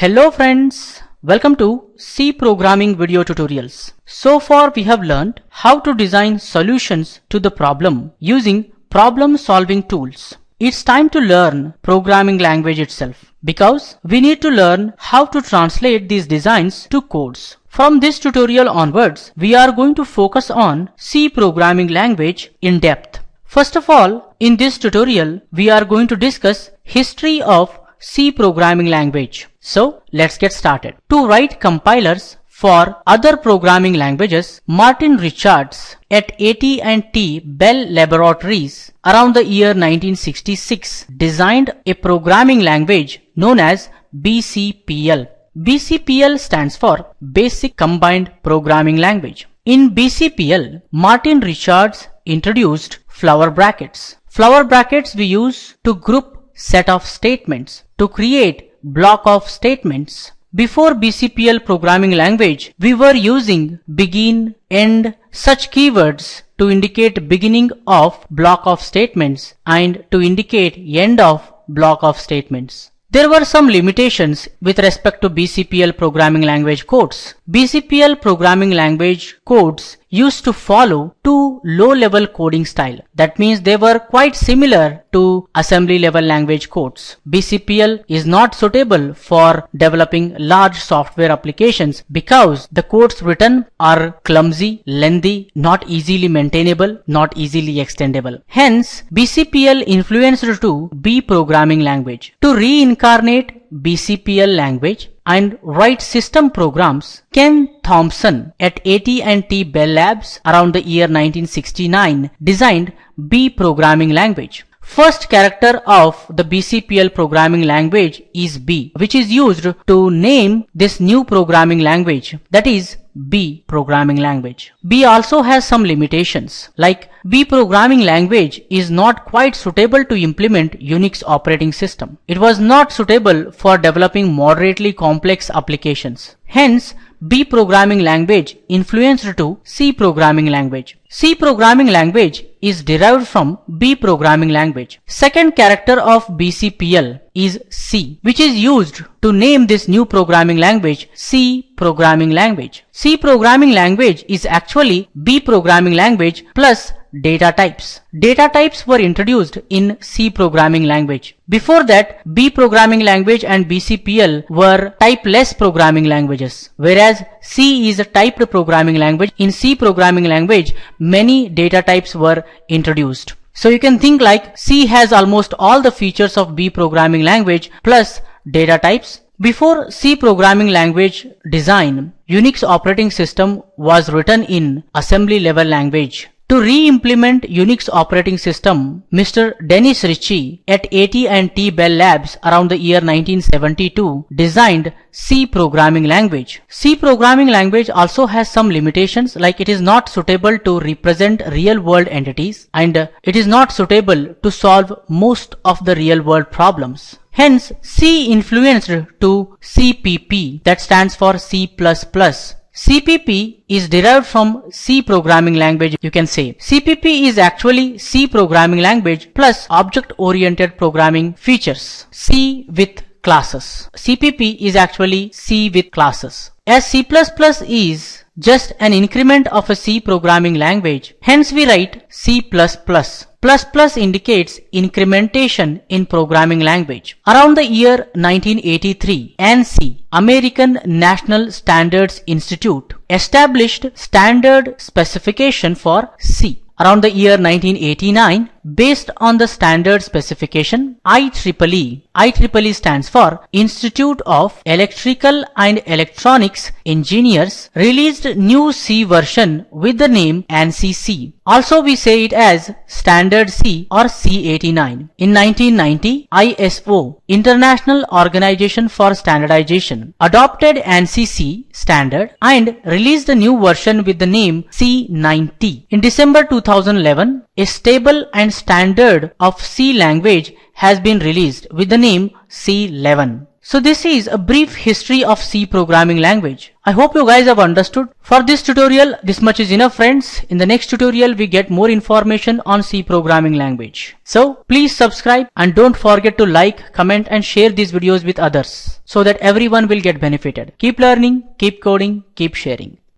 Hello friends, welcome to C programming video tutorials. So far we have learned how to design solutions to the problem using problem solving tools. It's time to learn programming language itself because we need to learn how to translate these designs to codes. From this tutorial onwards, we are going to focus on C programming language in depth. First of all, in this tutorial, we are going to discuss history of C programming language. So let's get started. To write compilers for other programming languages, Martin Richards at AT&T Bell Laboratories around the year 1966 designed a programming language known as BCPL. BCPL stands for Basic Combined Programming Language. In BCPL, Martin Richards introduced flower brackets. Flower brackets we use to group set of statements to create block of statements. Before BCPL programming language, we were using begin, end, such keywords to indicate beginning of block of statements and to indicate end of block of statements. There were some limitations with respect to BCPL programming language codes. BCPL programming language codes used to follow two low-level coding style. That means they were quite similar to assembly-level language codes. BCPL is not suitable for developing large software applications because the codes written are clumsy, lengthy, not easily maintainable, not easily extendable. Hence, BCPL influenced to B programming language. To reincarnate BCPL language and write system programs, Ken Thompson at AT&T Bell Labs around the year 1969 designed B programming language. First character of the BCPL programming language is B, which is used to name this new programming language, that is B programming language. B also has some limitations, like B programming language is not quite suitable to implement Unix operating system. It was not suitable for developing moderately complex applications. Hence, B programming language influenced to C programming language. C programming language is derived from B programming language. Second character of BCPL is C, which is used to name this new programming language C programming language. C programming language is actually B programming language plus data types. Data types were introduced in C programming language. Before that, B programming language and BCPL were typeless programming languages, whereas C is a typed programming language. In C programming language, many data types were introduced. So you can think like C has almost all the features of B programming language plus data types. Before C programming language design, Unix operating system was written in assembly level language. To re-implement Unix operating system, Mr. Dennis Ritchie at AT&T Bell Labs around the year 1972 designed C programming language. C programming language also has some limitations, like it is not suitable to represent real-world entities and it is not suitable to solve most of the real-world problems. Hence, C influenced to CPP, that stands for C++. CPP is derived from C programming language, you can say. CPP is actually C programming language plus object-oriented programming features. C with classes. CPP is actually C with classes. As C++ is just an increment of a C programming language, hence we write C++. Plus indicates incrementation in programming language. Around the year 1983, ANSI, American National Standards Institute, established standard specification for C. Around the year 1989, based on the standard specification, IEEE stands for Institute of Electrical and Electronics Engineers, released new C version with the name ANSI C. Also we say it as Standard C or C89. In 1990, ISO, International Organization for Standardization, adopted ANSI C standard and released a new version with the name C90. In December 2011, a stable and standard of C language has been released with the name C11. So this is a brief history of C programming language. I hope you guys have understood. For this tutorial, this much is enough, friends. In the next tutorial, we get more information on C programming language. So please subscribe and don't forget to like, comment and share these videos with others so that everyone will get benefited. Keep learning, keep coding, keep sharing.